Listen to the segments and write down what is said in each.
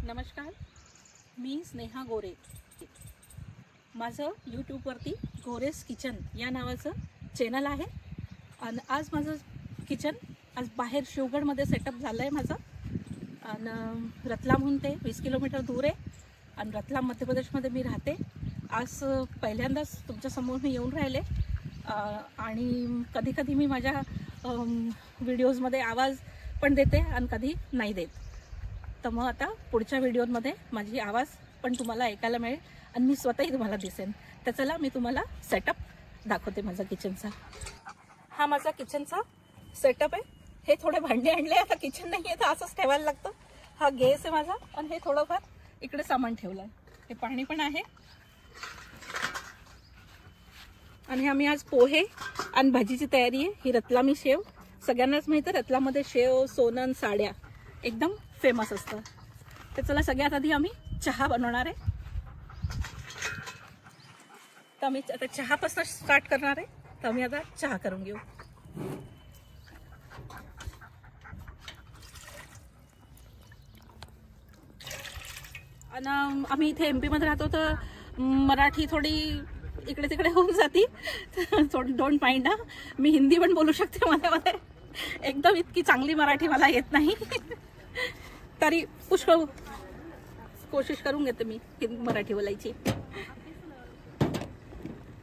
नमस्कार, मी स्नेहा गोरे. माझं यूट्यूबवरती गोरेस किचन या नावाचं चॅनल आहे. आणि आज माझं किचन आज बाहेर शिवगडमध्ये सेटअप झालं आहे माझं. आणि रतलामहून ते 20 किलोमीटर दूर आहे. आणि रतलाम मध्य प्रदेशमध्ये मी राहते. आज पहिल्यांदाच तुमच्यासमोर मी येऊन राहिले. आणि कधी कधी मी माझ्या व्हिडिओजमध्ये आवाज पण देते आणि कधी नाही देत. तर मग आता पुढच्या व्हिडिओमध्ये माझी आवाज पण तुम्हाला ऐकायला मिळेल आणि मी स्वतःही तुम्हाला दिसेन. तर चला मी तुम्हाला सेटअप दाखवते माझा किचनचा. हा माझा किचनचा सेटअप आहे. हे थोडे भांडे आणले, आता किचन नाही आहे तर असंच ठेवायला लागतं. हा गॅस आहे माझा आणि हे थोडंफार इकडे सामान ठेवलं आहे. हे पाणी पण आहे. आणि आम्ही आज पोहे आणि भाजीची तयारी आहे. ही रतलामी शेव, सगळ्यांनाच माहिती आहे रतलाममध्ये शेव, सोनन, साड्या एकदम फेमस असतं. तर चला सगळ्यात आधी आम्ही चहा बनवणार आहे. तर आम्ही आता चहापासून स्टार्ट करणार आहे. तर आम्ही आता चहा करून घेऊ. आणि आम्ही इथे MP मध्ये राहतो तर मराठी थोडी इकडे तिकडे होऊन जाती. Don't mind. मी हिंदी पण बोलू शकते मध्ये. एकदम इतकी चांगली मराठी मला येत नाही तरी पुष्कळ कोशिश करून घेते मी मराठी बोलायची.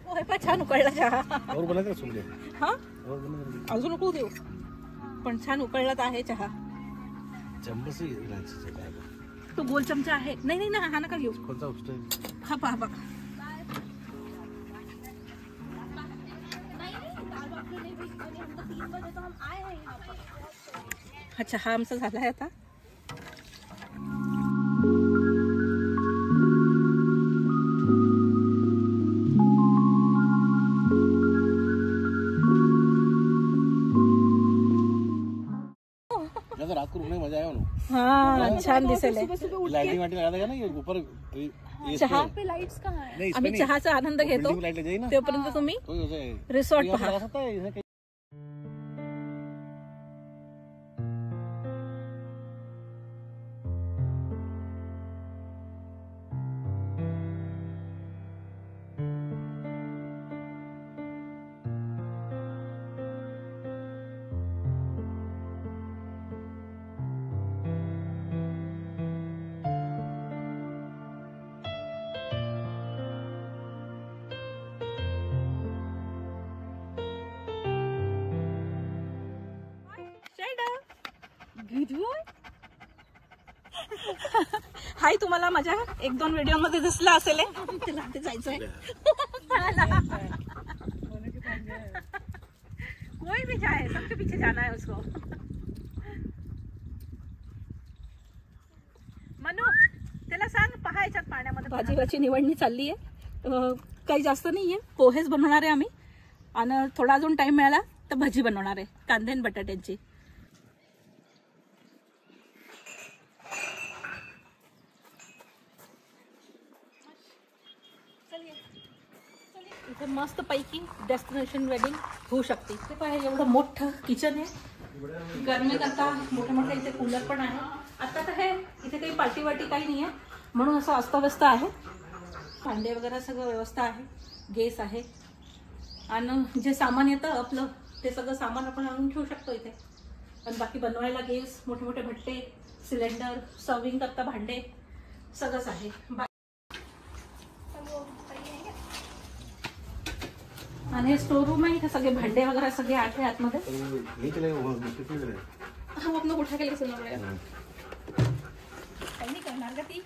हो, हे छान उकळला चहा. हा अजून उकळू देऊ, पण छान उकळलाच आहे चहा. तो गोल चमचा आहे. नाही ना, हा नका घेऊ. हा पहा बघा. अच्छा, हा आमचा झाला आहे आता. रात को रुकने मजा आया ना. हाँ छान दिसेल. लाइटिंग वाटी लगा देगा ना ये ऊपर. चहा पे लाइट्स कहाँ है? आम्ही चहाचा आनंद घेतो. तोपर्यंत तुम्ही रिसॉर्ट पहा. हाय, तुम्हाला माझ्या 1-2 व्हिडिओमध्ये दिसला असेल. जायचंय कोई भी जाए, सबके पीछे जाना है उसको. मनू त्याला सांग पहायच्यात पाण्यामध्ये. भाजीची निवडणी चालली आहे. काही जास्त नाहीये. पोहेच बनवणार आहे आम्ही. आणि थोडा अजून टाइम मिळाला तर भाजी बनवणार आहे कांदे आणि बटाट्यांची. इथे मस्त पैकी डेस्टिनेशन वेडिंग होऊ शकते. ते पाहिजे एवढं मोठं किचन आहे. गरमी करता मोठे मोठे इथे कूलर पण आहे. आता तर हे इथे काही पार्टी वाटी काही नाही आहे म्हणून असं अस्तव्यस्त आहे. भांडे वगैरे सगळं व्यवस्था आहे. गॅस आहे. आणि जे सामान येतं आपलं ते सगळं सामान आपण आणून ठेवू शकतो इथे. आणि बाकी बनवायला गॅस, मोठे मोठे भट्टे, सिलेंडर, सर्विंग करता भांडे सगळंच आहे. आणि हे स्टोर रूम आहे. इथे सगळे भांडे वगैरे सगळे आहे आतमध्ये. हा आपण कुठे केलं सुना काही करणार का ती.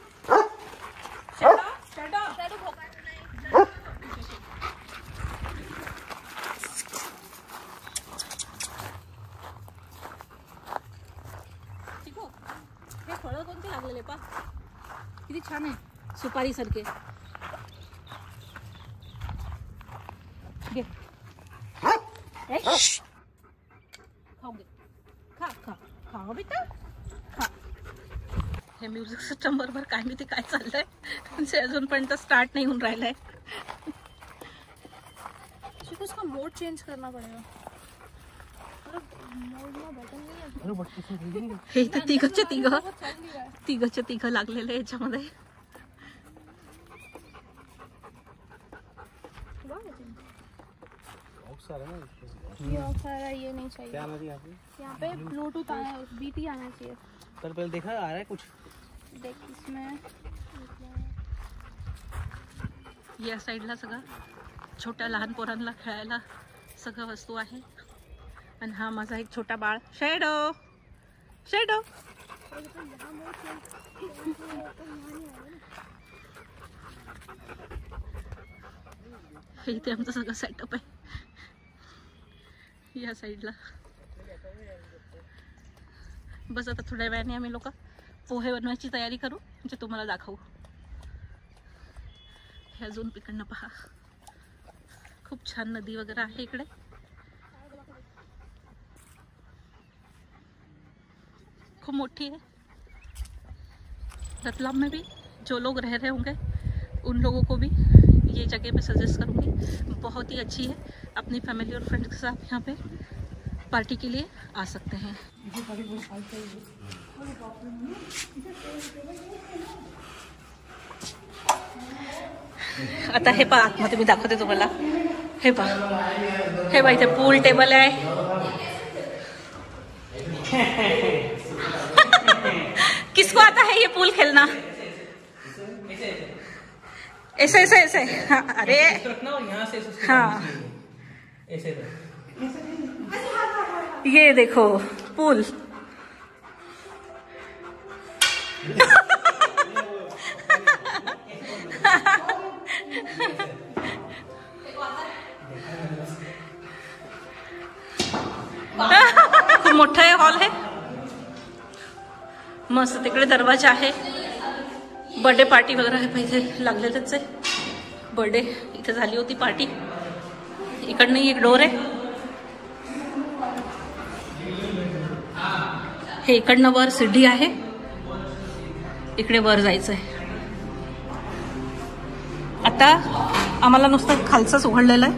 हे फळं कोणते लागलेले पा, किती छान आहे, सुपारी सारखे. खाऊ घे. खा बेटा खा. हे म्युझिक सिस्टम बरोबर काय मी ते काय चाललंय म्हणजे अजूनपर्यंत स्टार्ट नाही होऊन राहिलंय. उसका मोड चेंज करना पड़ेगा. हे इथे तिघचे तिघ लागलेले याच्यामध्ये. ये नहीं चाहिए. क्या आना चाहिए यहाँ पे ब्लूटूथ आना है, बीटी आना चाहिए. कल पहले देखा आ रहा है कुछ. देख इसमें या साईडला सगळं छोट्या लहान पोरांना खेळायला सगळं वस्तू आहे. आणि हा माझा एक छोटा बाळ शॅडो. शॅडो हे इथे आमचं सगळं सेटअप आहे या साईडला. बस आता थोड्या वेळाने आम्ही लोक पोहे बनवायची तयारी करू, म्हणजे तुम्हाला दाखवू. हे अजून तिकडनं पहा, खूप छान नदी वगैरे आहे इकडे. खूप मोटी है. रतलाम में भी जो लोग रह रहे होंगे उन लोगों को भी ये जगह मैं सजेस्ट करूँगी. बहुत ही अच्छी है. अपनी फैमिली और फ्रेंड्स के साथ यहाँ पे पार्टी के लिए आ सकते हैं. आता हे पहा आतमध्ये मी दाखवते तुम्हाला. हे पहा इथे पूल टेबल आहे. किसको आता है ये पूल खेलना? ऐसे ऐसे ऐसे. हाँ अरे हाँ ये देखो पूल. खूप मोठा आहे हॉल आहे. मस्त तिकडे दरवाजा आहे. बर्थडे पार्टी वगैरे आहे पहिले लागलेलंच आहे. बर्थडे इथे झाली होती पार्टी. इकडनं एक डोर आहे. हे इकडनं वर सीढ़ी आहे. इकडे वर जायचं आहे. आता आम्हाला नुसतं खालचंच उघडलेलं आहे.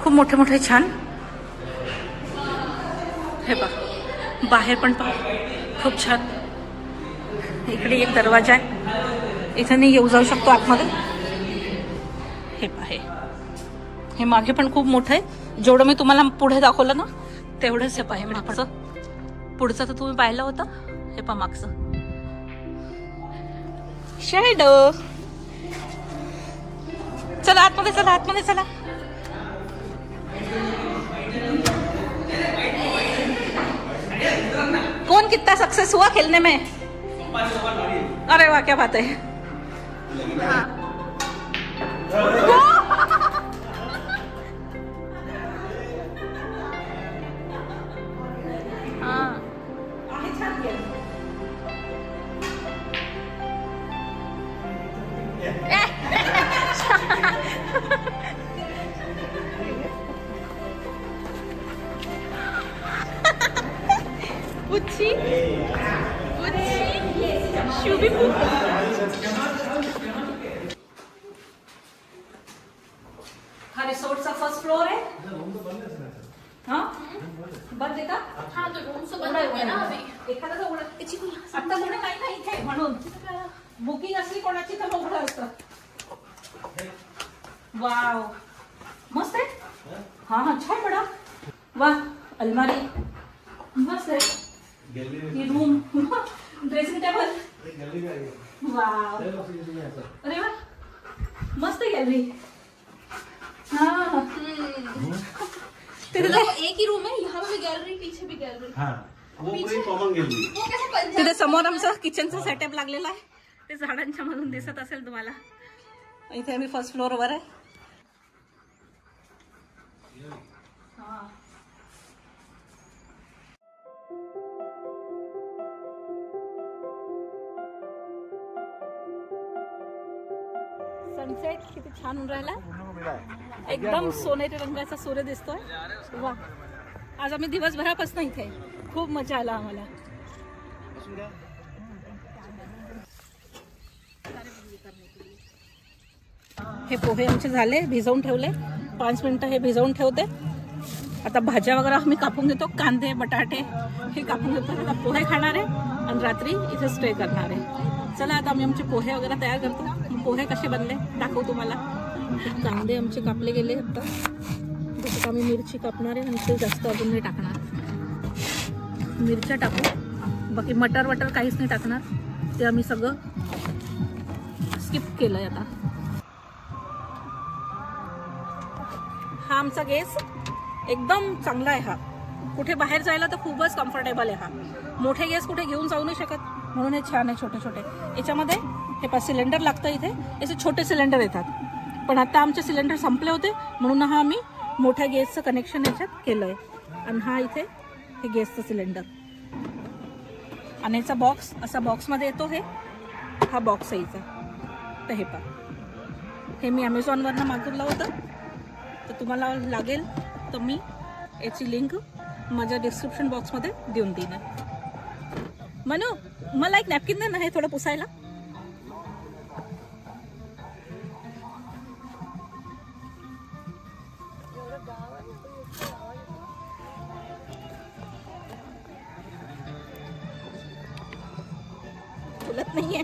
खूप मोठे मोठे छान. हे पहा बाहेर पण पहा खूप छान. इकडे एक दरवाजा आहे. इथे नाही येऊ जाऊ शकतो आतमध्ये. हे पहा हे मागे पण खूप मोठं आहे. जेवढं मी तुम्हाला पुढे दाखवलं ना तेवढंच हे पहा. मागचं पुढचं तर तुम्ही पाहिलं होतं. हे पहा मागचं शॅडो. चला आतमध्ये चला आतमध्ये चला. कौन कितना सक्सेस हुआ खेलने में? अरे वाह क्या बात है. हा रिसोर्टचा फर्स्ट फ्लोर आहे. हाँ बंद आहे का? हाँ तो रूम से बंद है ना अभी. एखादा उघड आता कोणी नाही ना इथे म्हणून बुकिंग असली कोणाची तर उघडं असतं. वाव मस्त आहे. हाँ अच्छा है बड़ा. वाह अलमारी मस्त है. ये रूम ड्रेसिंग टेबल. वाव अरे वाह मस्त गैलरी. हाँ एक ही रूम है. यहाँ पे भी गैलरी, पीछे भी गैलरी. तिथे समोर आमचं किचनचं सेटअप लागलेलं आहे. ते झाडांच्या मधून दिसत असेल तुम्हाला. इथे आम्ही फर्स्ट फ्लोअरवर आहे. सनसेट किती छान होऊन राहिला. एकदम सोनेरी रंगाचा सूर्य दिसतोय. वा आज आम्ही दिवसभरापासून इथे खूप मजा आला आम्हाला. हे पोहे आमचे झाले, भिजवून ठेवले. 5 मिनिटं हे भिजवून ठेवते. आता भाज्या वगैरे आम्ही कापून घेतो, कांदे बटाटे हे कापून घेतो. आता पोहे खाणार आहे आणि रात्री इथे स्टे करणार आहे. चला आता आम्ही आमचे पोहे वगैरे तयार करतो. पोहे कसे बनले दाखवू तुम्हाला. कांदे आमचे कापले गेले. आता जसं आम्ही मिरची कापणार आहे आणि ते जास्त अजून नाही टाकणार. मिरच्या टाकू, बाकी मटर वटर काहीच नाही टाकणार. ते आम्ही सगळं स्किप केलं आहे. आता हा आमचा गॅस एकदम चांगला आहे. हा कुठे बाहेर जायला तर खूपच कम्फर्टेबल आहे. हा मोठे गॅस कुठे घेऊन जाऊ नाही शकत, म्हणून हे छान आहे. छोटे छोटे याच्यामध्ये हे 5 सिलेंडर लागतं. इथे याचे छोटे सिलेंडर येतात, पण आता आमचे सिलेंडर संपले होते म्हणून हा आम्ही मोठ्या गॅसचं कनेक्शन याच्यात केलं आहे. आणि हा इथे हे गॅसचं सिलेंडर आणि याचा बॉक्स असा बॉक्समध्ये येतो. हा बॉक्स आहे इथं. तर हे पहा, हे मी ॲमेझॉनवरनं मागवलं होतं. तर तुम्हाला लागेल तर मी याची लिंक माझ्या डिस्क्रिप्शन बॉक्समध्ये देऊन देईन. मनू मला एक नॅपकिन दे ना, हे थोडं पुसायला. खुलत नाहीये.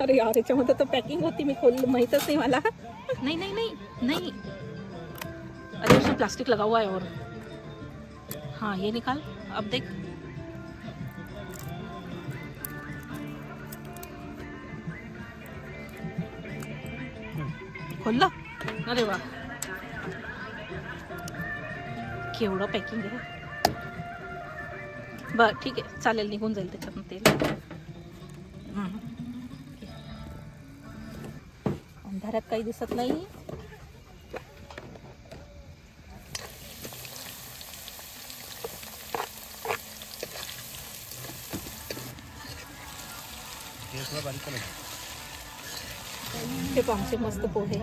अरे यार, याच्यामध्ये तो पॅकिंग होती, मी खोलली माहीतच नाही मला. नहीं नहीं नहीं नहीं, अरे उसमें प्लास्टिक लगा हुआ है. और हाँ ये निकाल, अब देख. खोललं. अरे वा, केवढं पॅकिंग आहे. बरं ठीक आहे, चालेल, निघून जाईल त्याच्यातून तेल. अंधारात काही दिसत नाही. हे आमचे मस्त पोहे.